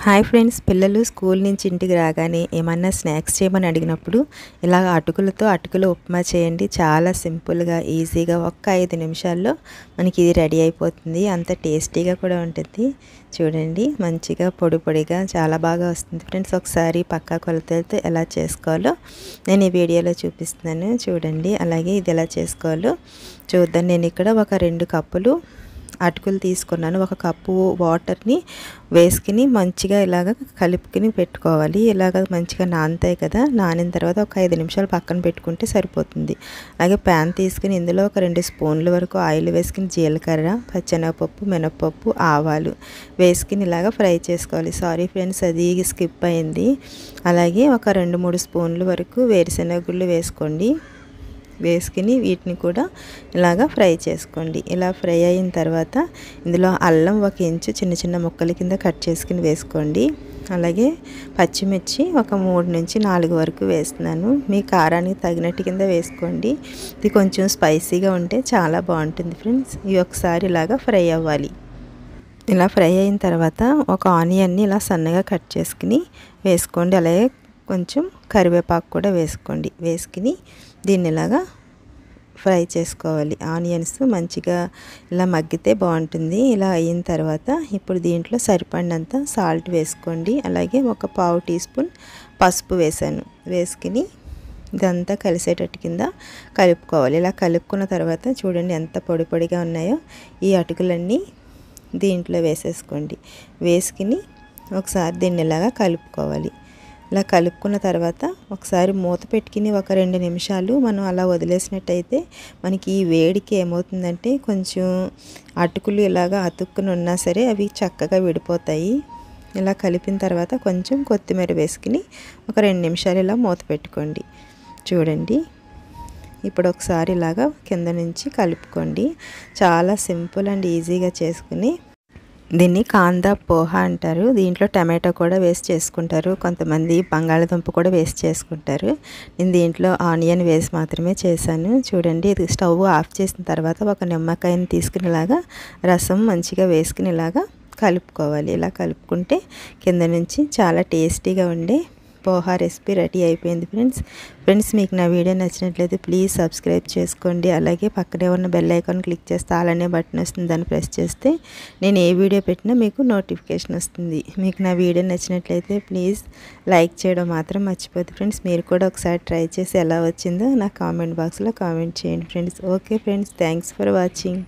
Hi friends, పిల్లలు school నుంచి ఇంటికి రాగానే ఏమన్నా స్నాక్స్ చేయమని అడిగినప్పుడు ఇలాగ అటుకుల ఉప్మా చేయండి. చాలా సింపుల్గా ఈజీగా ఒక్క 5 నిమిషాల్లో మనకి ఇది రెడీ అయిపోతుంది. అంత టేస్టీగా కూడా ఉంటుంది. చూడండి, మంచిగా పొడి పొడిగా చాలా బాగా వస్తుంది ఫ్రెండ్స్. ఒకసారి పక్కా కొలతలతో ఎలా చేసుకోవాలో నేను ఈ వీడియోలో చూపిస్తున్నాను చూడండి. అలాగే ఇది ఎలా చేసుకోవాలో చూద్దాం. నేను ఇక్కడ ఒక 2 కప్పులు అటుకులు తీసుకున్నాను. 1 కప్పు వాటర్ని వేసుకుని మంచిగా ఇలాగ కలుపుకుని పెట్టుకోవాలి. ఇలాగ మంచిగా నానుతాయి కదా, నానిన తర్వాత ఒక 5 నిమిషాలు పక్కన పెట్టుకుంటే సరిపోతుంది. అలాగే ప్యాన్ తీసుకుని ఇందులో ఒక 2 స్పూన్ల వరకు ఆయిల్ వేసుకుని జీలకర్ర, పచ్చెనగపప్పు, మినపప్పు, ఆవాలు వేసుకుని ఇలాగ ఫ్రై చేసుకోవాలి. సారీ ఫ్రెండ్స్, అది స్కిప్ అయింది. అలాగే ఒక 2-3 స్పూన్ల వరకు వేరుశెనగ గుళ్ళు వేసుకోండి. వేసుకుని వీటిని కూడా ఇలాగా ఫ్రై చేసుకోండి. ఇలా ఫ్రై అయిన తర్వాత ఇందులో అల్లం 1 ఇంచు చిన్న చిన్న ముక్కల కింద కట్ చేసుకుని వేసుకోండి. అలాగే పచ్చిమిర్చి ఒక 3 నుంచి 4 వరకు వేస్తున్నాను. మీ కారానికి తగినట్టు కింద వేసుకోండి. ఇది కొంచెం స్పైసీగా ఉంటే చాలా బాగుంటుంది ఫ్రెండ్స్. ఇవి ఒకసారి ఇలాగా ఫ్రై అవ్వాలి. ఇలా ఫ్రై అయిన తర్వాత ఒక ఆనియన్ని ఇలా సన్నగా కట్ చేసుకుని వేసుకోండి. అలాగే కొంచెం కరివేపాకు కూడా వేసుకోండి. వేసుకుని దీన్ని ఇలాగా ఫ్రై చేసుకోవాలి. ఆనియన్స్ మంచిగా ఇలా మగ్గితే బాగుంటుంది. ఇలా అయిన తర్వాత ఇప్పుడు దీంట్లో సరిపడినంత సాల్ట్ వేసుకోండి. అలాగే ఒక పావు టీ స్పూన్ పసుపు వేసాను. వేసుకుని ఇదంతా కలిసేటట్టు కింద కలుపుకోవాలి. ఇలా కలుపుకున్న తర్వాత చూడండి ఎంత పొడి పొడిగా ఉన్నాయో. ఈ అటుకులన్నీ దీంట్లో వేసేసుకోండి. వేసుకుని ఒకసారి దీన్ని ఇలాగా కలుపుకోవాలి. ఇలా కలుపుకున్న తర్వాత ఒకసారి మూత పెట్టుకుని ఒక 2 నిమిషాలు మనం అలా వదిలేసినట్టయితే మనకి ఈ వేడికి ఏమవుతుందంటే కొంచెం అటుకులు ఇలాగా అతుక్కుని ఉన్నా సరే అవి చక్కగా విడిపోతాయి. ఇలా కలిపిన తర్వాత కొంచెం కొత్తిమీర వేసుకుని ఒక 2 నిమిషాలు ఇలా మూత పెట్టుకోండి. చూడండి, ఇప్పుడు ఒకసారి ఇలాగా కింద నుంచి కలుపుకోండి. చాలా సింపుల్ అండ్ ఈజీగా చేసుకుని దీన్ని కాందా పోహా అంటారు. దీంట్లో టమాటో కూడా వేసి చేసుకుంటారు. కొంతమంది బంగాళదుంప కూడా వేసి చేసుకుంటారు. నేను దీంట్లో ఆనియన్ వేసి మాత్రమే చేశాను. చూడండి, ఇది స్టవ్ ఆఫ్ చేసిన తర్వాత ఒక నిమ్మకాయని తీసుకుని ఇలాగా రసం మంచిగా వేసుకుని ఇలాగా కలుపుకోవాలి. ఇలా కలుపుకుంటే కింద నుంచి చాలా టేస్టీగా ఉండే పోహా రెసిపీ రెడీ అయిపోయింది ఫ్రెండ్స్. మీకు నా వీడియో నచ్చినట్లయితే ప్లీజ్ సబ్స్క్రైబ్ చేసుకోండి. అలాగే పక్కనే ఉన్న బెల్ ఐకాన్ క్లిక్ చేస్తే ఆల్ అనే బటన్ వస్తుంది. దాన్ని ప్రెస్ చేస్తే నేను ఏ వీడియో పెట్టినా మీకు నోటిఫికేషన్ వస్తుంది. మీకు నా వీడియో నచ్చినట్లయితే ప్లీజ్ లైక్ చేయడం మాత్రం మర్చిపోద్దు ఫ్రెండ్స్. మీరు కూడా ఒకసారి ట్రై చేసి ఎలా వచ్చిందో నా కామెంట్ బాక్స్లో కామెంట్ చేయండి friends. Okay friends, thanks for watching.